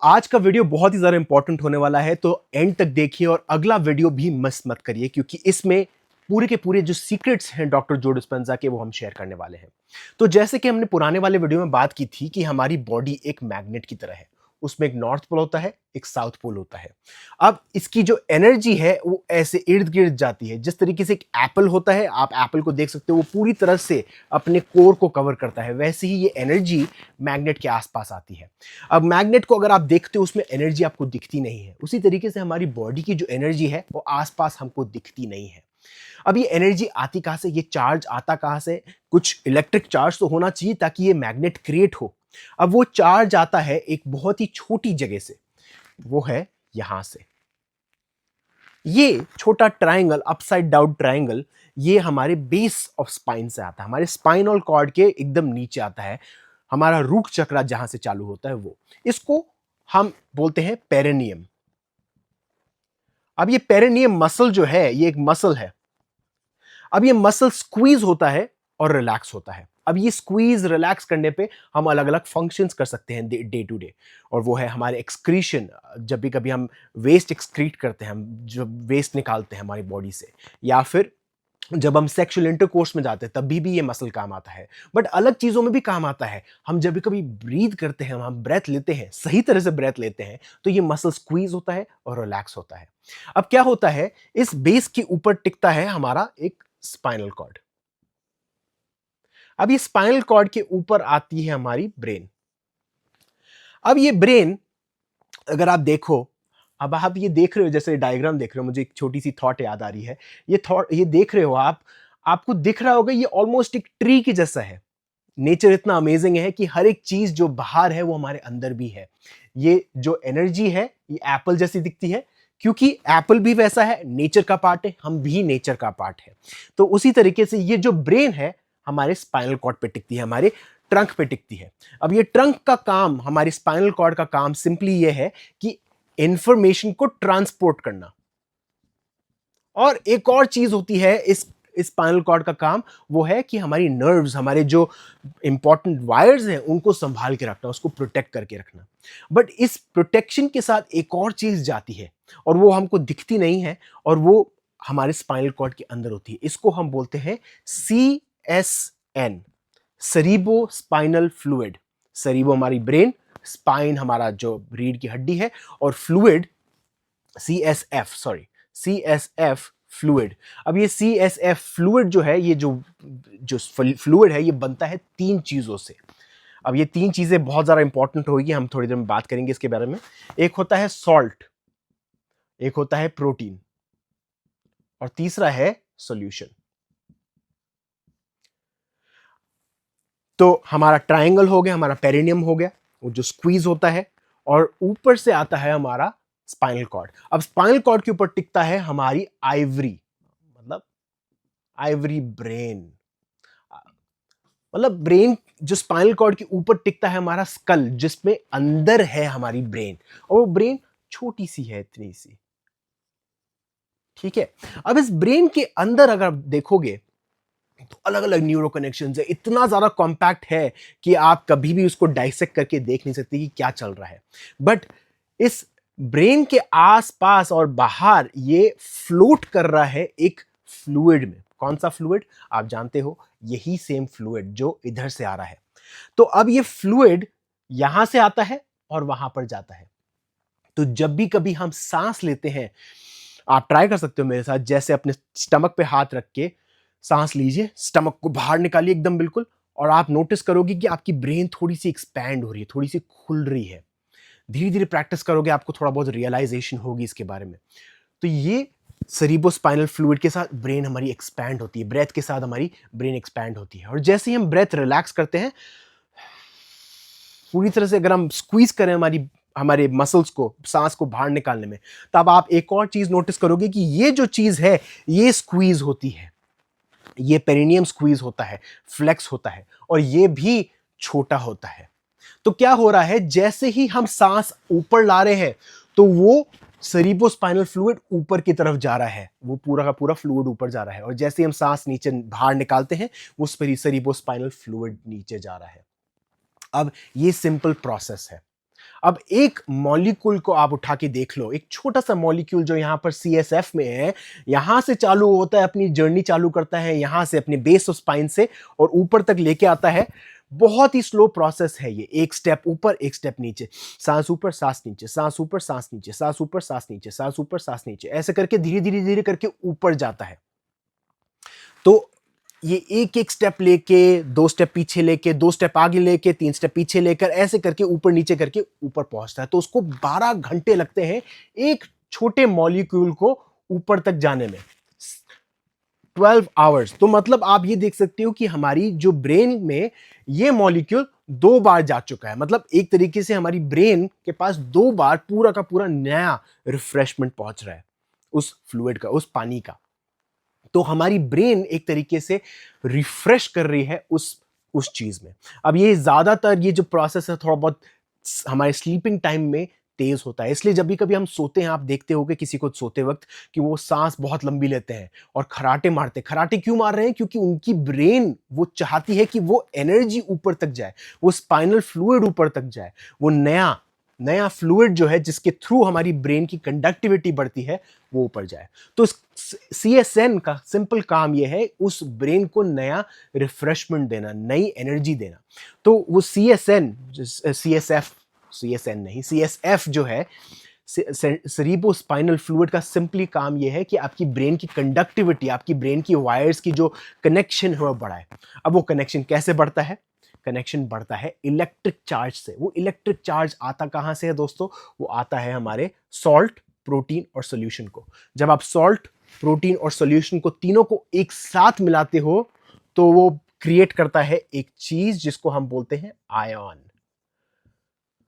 आज का वीडियो बहुत ही ज़्यादा इंपॉर्टेंट होने वाला है, तो एंड तक देखिए और अगला वीडियो भी मिस मत करिए, क्योंकि इसमें पूरे के पूरे जो सीक्रेट्स हैं डॉक्टर जो डिस्पेंजा के, वो हम शेयर करने वाले हैं। तो जैसे कि हमने पुराने वाले वीडियो में बात की थी कि हमारी बॉडी एक मैग्नेट की तरह है। उसमें एक नॉर्थ पोल होता है, एक साउथ पोल होता है। अब इसकी जो एनर्जी है वो ऐसे इर्द-गिर्द जाती है। जिस तरीके से एक एप्पल होता है, आप एप्पल को देख सकते हो, वो पूरी तरह से अपने कोर को कवर करता है, वैसे ही ये एनर्जी मैग्नेट के आसपास आती है। अब मैग्नेट को अगर आप देखते हो, उसमें एनर्जी आपको दिखती नहीं है। उसी तरीके से हमारी बॉडी की जो एनर्जी है वो आसपास हमको दिखती नहीं है। अब ये एनर्जी आती कहाँ से, ये चार्ज आता कहाँ से? कुछ इलेक्ट्रिक चार्ज तो होना चाहिए ताकि ये मैग्नेट क्रिएट हो। अब वो चार्ज आता है एक बहुत ही छोटी जगह से, वो है यहां से। ये छोटा ट्रायंगल, अपसाइड डाउन ट्रायंगल, ये हमारे बेस ऑफ स्पाइन से आता है, हमारे स्पाइनल कॉर्ड के एकदम नीचे आता है। हमारा रूट चक्र जहां से चालू होता है वो, इसको हम बोलते हैं पेरिनियम। अब ये पेरिनियम मसल जो है, ये एक मसल है। अब ये मसल स्क्वीज होता है और रिलैक्स होता है। अब ये स्क्वीज रिलैक्स करने पे हम अलग अलग फंक्शंस कर सकते हैं डे टू डे, और वो है हमारे एक्सक्रीशन। जब भी कभी हम वेस्ट एक्सक्रीट करते हैं, हम जब वेस्ट निकालते हैं हमारी बॉडी से, या फिर जब हम सेक्सुअल इंटरकोर्स में जाते हैं, तब भी ये मसल काम आता है। बट अलग चीजों में भी काम आता है। हम जब भी कभी ब्रीथ करते हैं, हम ब्रेथ लेते हैं, सही तरह से ब्रेथ लेते हैं, तो ये मसल स्क्वीज होता है और रिलैक्स होता है। अब क्या होता है, इस बेस के ऊपर टिकता है हमारा एक स्पाइनल कॉर्ड। अब ये स्पाइनल कॉर्ड के ऊपर आती है हमारी ब्रेन। अब ये ब्रेन, अगर आप देखो, अब आप ये देख रहे हो, जैसे डायग्राम देख रहे हो, मुझे एक छोटी सी थॉट याद आ रही है। ये थॉट, ये देख रहे हो आप, आपको दिख रहा होगा ये ऑलमोस्ट एक ट्री की जैसा है। नेचर इतना अमेजिंग है कि हर एक चीज जो बाहर है वो हमारे अंदर भी है। ये जो एनर्जी है, ये एप्पल जैसी दिखती है, क्योंकि एप्पल भी वैसा है, नेचर का पार्ट है, हम भी नेचर का पार्ट है। तो उसी तरीके से ये जो ब्रेन है, हमारे स्पाइनल कॉर्ड पे टिकती है, हमारे ट्रंक पे टिकती है। अब ये ट्रंक का काम, हमारी स्पाइनल कॉर्ड का काम सिंपली ये है कि इंफॉर्मेशन को ट्रांसपोर्ट करना। और एक और चीज होती है इस स्पाइनल कॉर्ड का काम, वो है कि हमारी नर्व्स, हमारे जो इंपॉर्टेंट वायर्स हैं, उनको संभाल के रखना, उसको प्रोटेक्ट करके रखना। बट इस प्रोटेक्शन के साथ एक और चीज जाती है, और वो हमको दिखती नहीं है, और वो हमारे स्पाइनल कॉर्ड के अंदर होती है। इसको हम बोलते हैं CSN, cerebro spinal fluid. Cerebro हमारी ब्रेन, स्पाइन हमारा जो रीढ़ की हड्डी है, और फ्लूइड CSF फ्लूइड। अब ये CSF फ्लूइड जो है, ये जो जो फ्लूइड है, ये बनता है 3 चीजों से। अब ये 3 चीजें बहुत ज्यादा इंपॉर्टेंट होगी, हम थोड़ी देर में बात करेंगे इसके बारे में। एक होता है सॉल्ट, एक होता है प्रोटीन, और तीसरा है सॉल्यूशन। तो हमारा ट्रायंगल हो गया, हमारा पेरिनियम हो गया, वो जो स्क्वीज होता है, और ऊपर से आता है हमारा स्पाइनल कॉर्ड। अब स्पाइनल कॉर्ड के ऊपर टिकता है हमारी आइवरी, मतलब आइवरी ब्रेन। मतलब ब्रेन, जो स्पाइनल कॉर्ड के ऊपर टिकता है हमारा स्कल, जिसमें अंदर है हमारी ब्रेन, और वो ब्रेन छोटी सी है, इतनी सी। ठीक है। अब इस ब्रेन के अंदर अगर आप देखोगे, तो अलग अलग न्यूरो कनेक्शंस है, इतना ज्यादा कॉम्पैक्ट है कि आप कभी भी उसको डाइसेक्ट करके देख नहीं सकते कि क्या चल रहा है। बट इस ब्रेन के आसपास और बाहर ये फ्लोट कर रहा है एक फ्लूइड में। कौन सा फ्लूइड? आप जानते हो, यही सेम फ्लूइड जो इधर से आ रहा है। तो अब ये फ्लूइड यहां से आता है और वहां पर जाता है। तो जब भी कभी हम सांस लेते हैं, आप ट्राई कर सकते हो मेरे साथ, जैसे अपने स्टमक पे हाथ रख के सांस लीजिए, स्टमक को बाहर निकालिए एकदम बिल्कुल, और आप नोटिस करोगे कि आपकी ब्रेन थोड़ी सी एक्सपैंड हो रही है, थोड़ी सी खुल रही है। धीरे धीरे प्रैक्टिस करोगे, आपको थोड़ा बहुत रियलाइजेशन होगी इसके बारे में। तो ये सेरिब्रोस्पाइनल फ्लूइड के साथ ब्रेन हमारी एक्सपैंड होती है, ब्रेथ के साथ हमारी ब्रेन एक्सपैंड होती है। और जैसे ही हम ब्रेथ रिलैक्स करते हैं, पूरी तरह से अगर हम स्क्वीज करें हमारी हमारे मसल्स को, सांस को बाहर निकालने में, तब आप एक और चीज नोटिस करोगे कि ये जो चीज है, ये स्क्वीज होती है, ये पेरिनियम स्क्वीज होता है, फ्लेक्स होता है, और ये भी छोटा होता है। तो क्या हो रहा है, जैसे ही हम सांस ऊपर ला रहे हैं, तो वो सेरिब्रोस्पाइनल फ्लूइड ऊपर की तरफ जा रहा है, वो पूरा का पूरा फ्लूइड ऊपर जा रहा है, और जैसे ही हम सांस नीचे बाहर निकालते हैं, वो सेरिब्रोस्पाइनल फ्लूइड नीचे जा रहा है। अब ये सिंपल प्रोसेस है। अब एक मॉलिक्यूल को आप उठा के देख लो, एक छोटा सा मॉलिक्यूल जो यहां पर CSF में है, यहां से चालू होता है, अपनी जर्नी चालू करता है यहां से अपने बेस ऑफ स्पाइन से और ऊपर तक लेके आता है। बहुत ही स्लो प्रोसेस है ये, एक स्टेप ऊपर एक स्टेप नीचे, सांस ऊपर सांस नीचे, सांस ऊपर सांस नीचे, सांस ऊपर सांस नीचे, सांस ऊपर सांस नीचे, ऐसे करके धीरे धीरे धीरे करके ऊपर जाता है। तो ये एक एक स्टेप लेके, 2 स्टेप पीछे लेके, 2 स्टेप आगे लेके, 3 स्टेप पीछे लेकर, ऐसे करके ऊपर नीचे करके ऊपर पहुंचता है। तो उसको 12 घंटे लगते हैं एक छोटे मॉलिक्यूल को ऊपर तक जाने में, 12 आवर्स। तो मतलब आप ये देख सकते हो कि हमारी जो ब्रेन में ये मॉलिक्यूल 2 बार जा चुका है। मतलब एक तरीके से हमारी ब्रेन के पास 2 बार पूरा का पूरा नया रिफ्रेशमेंट पहुंच रहा है उस फ्लूइड का, उस पानी का। तो हमारी ब्रेन एक तरीके से रिफ्रेश कर रही है उस चीज में। अब ये ज्यादातर ये जो प्रोसेस है थोड़ा बहुत हमारे स्लीपिंग टाइम में तेज होता है, इसलिए जब भी कभी हम सोते हैं, आप देखते होगे किसी को सोते वक्त कि वो सांस बहुत लंबी लेते हैं और खराटे मारते हैं। खराटे क्यों मार रहे हैं? क्योंकि उनकी ब्रेन वो चाहती है कि वो एनर्जी ऊपर तक जाए, वो स्पाइनल फ्लूइड ऊपर तक जाए, वो नया नया फ्लूइड जो है जिसके थ्रू हमारी ब्रेन की कंडक्टिविटी बढ़ती है वो ऊपर जाए। तो CSN का सिंपल काम यह है उस ब्रेन को नया रिफ्रेशमेंट देना, नई एनर्जी देना। तो वो CSF जो है, सेरिब्रो स्पाइनल फ्लूइड का सिंपली काम यह है कि आपकी ब्रेन की कंडक्टिविटी, आपकी ब्रेन की वायर्स की जो कनेक्शन है वो बढ़ाए। अब वो कनेक्शन कैसे बढ़ता है? कनेक्शन बढ़ता है इलेक्ट्रिक चार्ज से। वो इलेक्ट्रिक चार्ज आता कहां से है दोस्तों? वो आता है हमारे सॉल्ट, प्रोटीन और सॉल्यूशन को। जब आप सॉल्ट, प्रोटीन और सॉल्यूशन को तीनों को एक साथ मिलाते हो तो वो क्रिएट करता है एक चीज जिसको हम बोलते हैं आयन।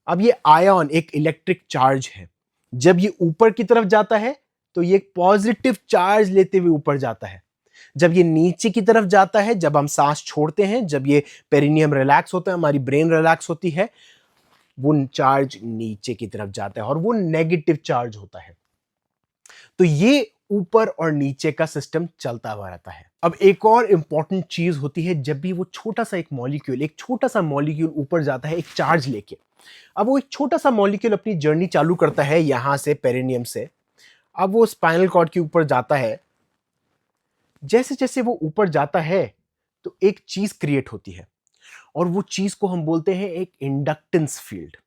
अब ये आयन एक इलेक्ट्रिक चार्ज है। जब ये ऊपर की तरफ जाता है तो ये पॉजिटिव चार्ज लेते हुए ऊपर जाता है। जब ये नीचे की तरफ जाता है, जब हम सांस छोड़ते हैं, जब ये पेरिनियम रिलैक्स होता है, हमारी ब्रेन रिलैक्स होती है, वो चार्ज नीचे की तरफ जाता है और वो नेगेटिव चार्ज होता है। तो ये ऊपर और नीचे का सिस्टम चलता हुआ रहता है। अब एक और इंपॉर्टेंट चीज होती है, जब भी वो छोटा सा एक छोटा सा मॉलिक्यूल ऊपर जाता है एक चार्ज लेके। अब वो एक छोटा सा मॉलिक्यूल अपनी जर्नी चालू करता है यहां से, पेरिनियम से। अब वो स्पाइनल कॉर्ड के ऊपर जाता है। जैसे जैसे वो ऊपर जाता है तो एक चीज क्रिएट होती है और वो चीज को हम बोलते हैं एक इंडक्टेंस फील्ड।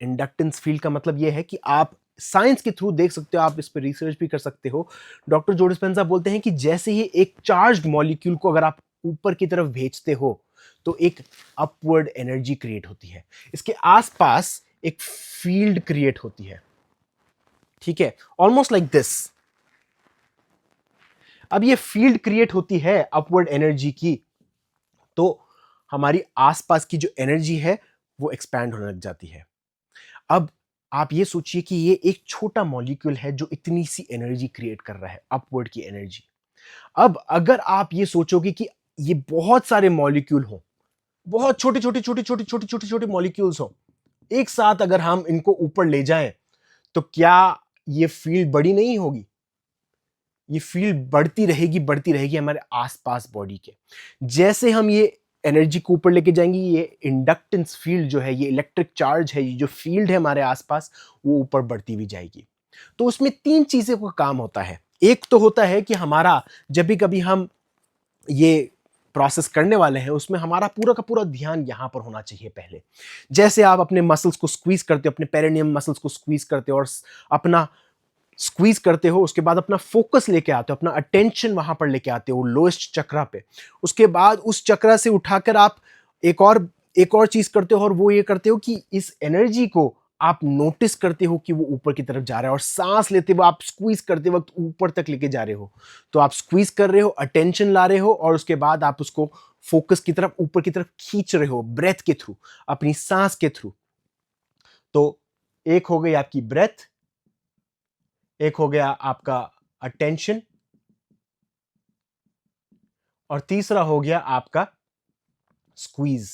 इंडक्टेंस फील्ड का मतलब यह है कि आप साइंस के थ्रू देख सकते हो, आप इस पर रिसर्च भी कर सकते हो। डॉक्टर जो डिस्पेंजा बोलते हैं कि जैसे ही एक चार्ज्ड मॉलिक्यूल को अगर आप ऊपर की तरफ भेजते हो तो एक अपवर्ड एनर्जी क्रिएट होती है, इसके आसपास एक फील्ड क्रिएट होती है। ठीक है, ऑलमोस्ट लाइक दिस। अब ये फील्ड क्रिएट होती है अपवर्ड एनर्जी की, तो हमारी आसपास की जो एनर्जी है वो एक्सपैंड होने लग जाती है। अब आप ये सोचिए कि ये एक छोटा मॉलिक्यूल है जो इतनी सी एनर्जी क्रिएट कर रहा है, अपवर्ड की एनर्जी। अब अगर आप ये सोचोगे कि ये बहुत सारे मॉलिक्यूल हो, बहुत छोटे छोटे छोटे छोटे छोटे छोटे छोटे मॉलिक्यूल्स हो, एक साथ अगर हम इनको ऊपर ले जाएं तो क्या ये फील्ड बड़ी नहीं होगी? ये फील्ड बढ़ती रहेगी हमारे आसपास बॉडी के। जैसे हम ये एनर्जी को ऊपर लेके जाएंगे, ये इंडक्टेंस फील्ड जो है, ये इलेक्ट्रिक चार्ज है, ये जो फील्ड है हमारे आसपास, वो ऊपर बढ़ती भी जाएगी। तो उसमें 3 चीजें का काम होता है। एक तो होता है कि हमारा जब भी कभी हम ये प्रोसेस करने वाले हैं उसमें हमारा पूरा का पूरा ध्यान यहां पर होना चाहिए पहले। जैसे आप अपने मसल्स को स्क्वीज करते हो, अपने पेरिनियम मसल्स को स्क्वीज करते हो और अपना स्क्वीज करते हो, उसके बाद अपना फोकस लेके आते हो, अपना अटेंशन वहां पर लेके आते हो लोएस्ट चक्रा पे। उसके बाद उस चक्रा से उठाकर आप एक और चीज करते हो और वो ये करते हो कि इस एनर्जी को आप नोटिस करते हो कि वो ऊपर की तरफ जा रहा है और सांस लेते हुए आप स्क्वीज करते वक्त ऊपर तक लेके जा रहे हो। तो आप स्क्वीज कर रहे हो, अटेंशन ला रहे हो और उसके बाद आप उसको फोकस की तरफ, ऊपर की तरफ खींच रहे हो ब्रेथ के थ्रू, अपनी सांस के थ्रू। तो एक हो गई आपकी ब्रेथ, एक हो गया आपका अटेंशन और तीसरा हो गया आपका स्क्वीज।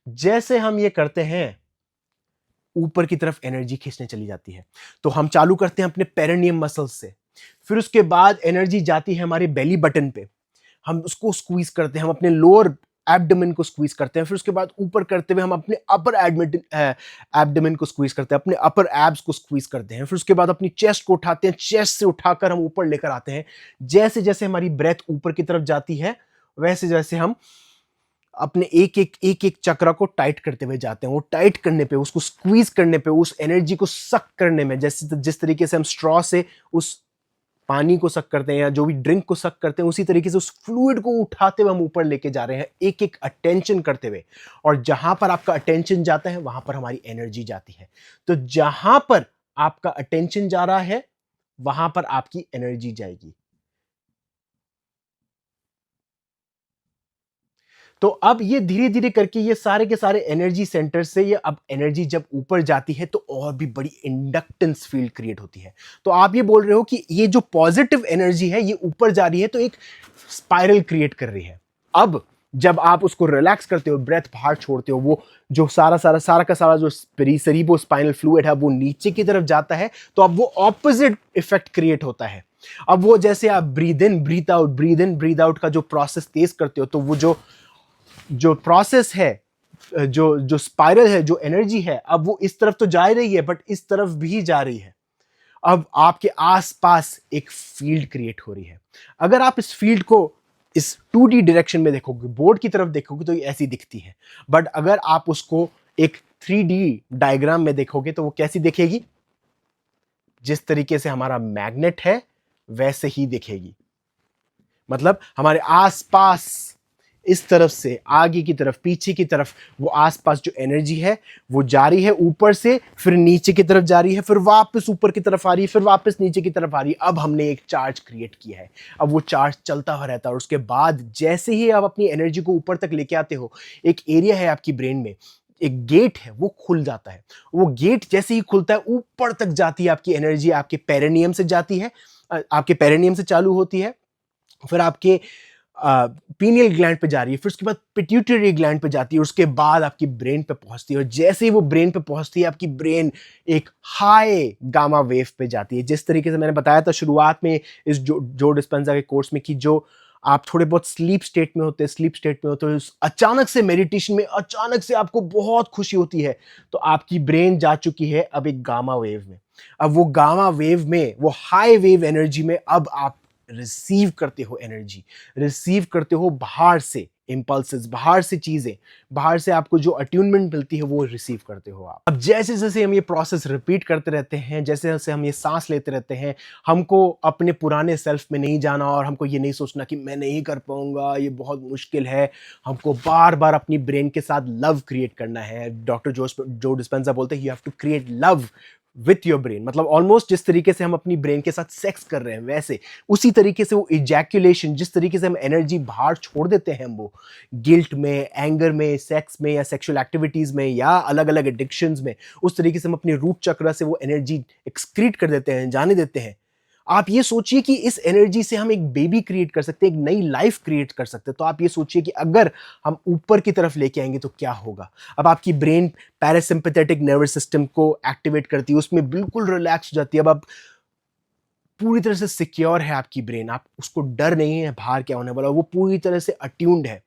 जैसे हम ये करते हैं ऊपर की तरफ एनर्जी खींचने चली जाती है। तो हम चालू करते हैं अपने पेरिनियम मसल्स से, फिर उसके बाद एनर्जी जाती है हमारे बेली बटन पे, हम उसको स्क्वीज करते हैं, हम अपने लोअर एब्डोमेन को स्क्वीज करते हैं, फिर उसके बाद ऊपर करते हुए हम अपने अपर एब्डोमेन को स्क्वीज करते हैं, अपने अपर एब्स को स्क्वीज करते हैं, फिर उसके बाद अपनी चेस्ट को उठाते हैं, चेस्ट से उठाकर हम ऊपर लेकर आते हैं। जैसे जैसे हमारी ब्रेथ ऊपर की तरफ जाती है वैसे जैसे हम अपने एक एक चक्र को टाइट करते हुए जाते हैं। वो टाइट करने पे, उसको स्क्वीज करने पे, उस एनर्जी को सक करने में, जैसे जिस तरीके से हम स्ट्रॉ से उस पानी को सक करते हैं या जो भी ड्रिंक को सक करते हैं, उसी तरीके से उस फ्लूइड को उठाते हुए हम ऊपर लेके जा रहे हैं, एक एक अटेंशन करते हुए। और जहां पर आपका अटेंशन जाता है वहां पर हमारी एनर्जी जाती है। तो जहां पर आपका अटेंशन जा रहा है वहां पर आपकी एनर्जी जाएगी। तो अब ये धीरे धीरे करके ये सारे के सारे एनर्जी सेंटर से ये अब एनर्जी जब ऊपर जाती है तो और भी बड़ी इंडक्टेंस फील्ड क्रिएट होती है। तो आप ये बोल रहे हो कि ये जो पॉजिटिव एनर्जी है ये ऊपर जा रही है तो एक स्पाइरल क्रिएट कर रही है। अब जब आप उसको रिलैक्स करते हो, ब्रेथ बाहर छोड़ते हो, वो जो सारा का सारा जो सेरिब्रो स्पाइनल फ्लूइड है वो नीचे की तरफ जाता है, तो अब वो ऑपोजिट इफेक्ट क्रिएट होता है। अब वो जैसे आप ब्रीद इन ब्रीद आउट का जो प्रोसेस तेज करते हो, तो वो जो प्रोसेस है, जो स्पाइरल है, जो एनर्जी है, अब वो इस तरफ तो जा रही है बट इस तरफ भी जा रही है। अब आपके आसपास एक फील्ड क्रिएट हो रही है। अगर आप इस फील्ड को इस 2D डायरेक्शन में देखोगे, बोर्ड की तरफ देखोगे तो ये ऐसी दिखती है, बट अगर आप उसको एक 3D डायग्राम में देखोगे तो वो कैसी दिखेगी? जिस तरीके से हमारा मैग्नेट है वैसे ही दिखेगी। मतलब हमारे आसपास इस तरफ से आगे की तरफ, पीछे की तरफ, वो आसपास जो एनर्जी है वो जा रही है ऊपर से, फिर नीचे की तरफ जा रही है, फिर वापस ऊपर की तरफ आ रही है, फिर वापस नीचे की तरफ आ रही है। अब हमने एक चार्ज क्रिएट किया है। अब वो चार्ज चलता हुआ रहता है और उसके बाद जैसे ही आप अपनी एनर्जी को ऊपर तक लेके आते हो, एक एरिया है आपकी ब्रेन में, एक गेट है, वो खुल जाता है। वो गेट जैसे ही खुलता है ऊपर तक जाती है आपकी एनर्जी, आपके पेरिनियम से जाती है, आपके पेरिनियम से चालू होती है, फिर आपके पीनियल ग्लैंड पे जा रही है, फिर उसके बाद पिट्यूटरी ग्लैंड पे जाती है, उसके बाद आपकी ब्रेन पे पहुंचती है। और जैसे ही वो ब्रेन पे पहुंचती है आपकी ब्रेन एक हाई गामा वेव पे जाती है। जिस तरीके से मैंने बताया था शुरुआत में इस जो डिस्पेंजा के कोर्स में कि जो आप थोड़े बहुत स्लीप स्टेट में होते हैं, अचानक से मेडिटेशन में अचानक से आपको बहुत खुशी होती है, तो आपकी ब्रेन जा चुकी है अब एक गामा वेव में। अब वो गामा वेव में, वो हाई वेव एनर्जी में अब आप रिसीव करते हो एनर्जी, रिसीव करते हो बाहर से इंपल्सेस, बाहर से चीजें, बाहर से आपको जो अट्यूनमेंट मिलती है वो रिसीव करते हो आप। अब जैसे जैसे हम ये प्रोसेस रिपीट करते रहते हैं, जैसे जैसे हम ये सांस लेते रहते हैं, हमको अपने पुराने सेल्फ में नहीं जाना और हमको ये नहीं सोचना कि मैं नहीं कर पाऊंगा, ये बहुत मुश्किल है। हमको बार बार अपनी ब्रेन के साथ लव क्रिएट करना है। डॉक्टर जो डिस्पेंजा बोलते हैं, you have to create love with your brain. मतलब ऑलमोस्ट जिस तरीके से हम अपनी ब्रेन के साथ सेक्स कर रहे हैं वैसे, उसी तरीके से वो इजैक्यूलेशन, जिस तरीके से हम एनर्जी बाहर छोड़ देते हैं, हम वो गिल्ट में, एंगर में, सेक्स में या सेक्सुअल एक्टिविटीज में या अलग अलग एडिक्शंस में, उस तरीके से हम अपनी रूट चक्र से वो एनर्जी एक्सक्रीट कर देते हैं, जाने देते हैं। आप ये सोचिए कि इस एनर्जी से हम एक बेबी क्रिएट कर सकते हैं, एक नई लाइफ क्रिएट कर सकते हैं। तो आप ये सोचिए कि अगर हम ऊपर की तरफ लेके आएंगे तो क्या होगा। अब आपकी ब्रेन पैरासिम्पैथेटिक नर्वस सिस्टम को एक्टिवेट करती है, उसमें बिल्कुल रिलैक्स हो जाती है। अब आप पूरी तरह से सिक्योर है आपकी ब्रेन, आप उसको डर नहीं है बाहर क्या होने वाला, वो पूरी तरह से अट्यून्ड है।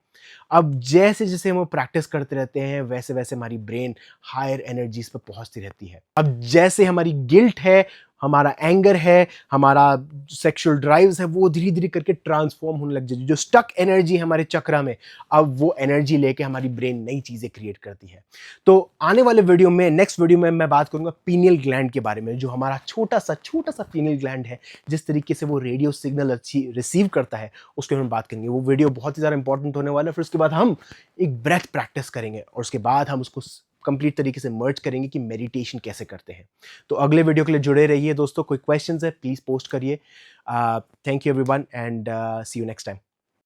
अब जैसे जैसे हम प्रैक्टिस करते रहते हैं वैसे वैसे हमारी ब्रेन हायर एनर्जीज पर पहुंचती रहती है। अब जैसे हमारी गिल्ट है, हमारा एंगर है, हमारा सेक्सुअल ड्राइव्स है, वो धीरे धीरे करके ट्रांसफॉर्म होने लग जाती है। जो स्टक एनर्जी है हमारे चक्रा में, अब वो एनर्जी लेके हमारी ब्रेन नई चीजें क्रिएट करती है। तो आने वाले वीडियो में, नेक्स्ट वीडियो में मैं बात करूंगा पीनियल ग्लैंड के बारे में, जो हमारा छोटा सा पीनियल ग्लैंड है, जिस तरीके से वो रेडियो सिग्नल अच्छी रिसीव करता है, उसके बारे में बात करेंगे। वो वीडियो बहुत ही ज़्यादा इंपॉर्टेंट होने वाला है। फिर उसके बाद हम एक ब्रेथ प्रैक्टिस करेंगे और उसके बाद हम उसको कंप्लीट तरीके से मर्ज करेंगे कि मेडिटेशन कैसे करते हैं। तो अगले वीडियो के लिए जुड़े रहिए दोस्तों। कोई क्वेश्चंस है प्लीज़ पोस्ट करिए। Thank you everyone and see you next time.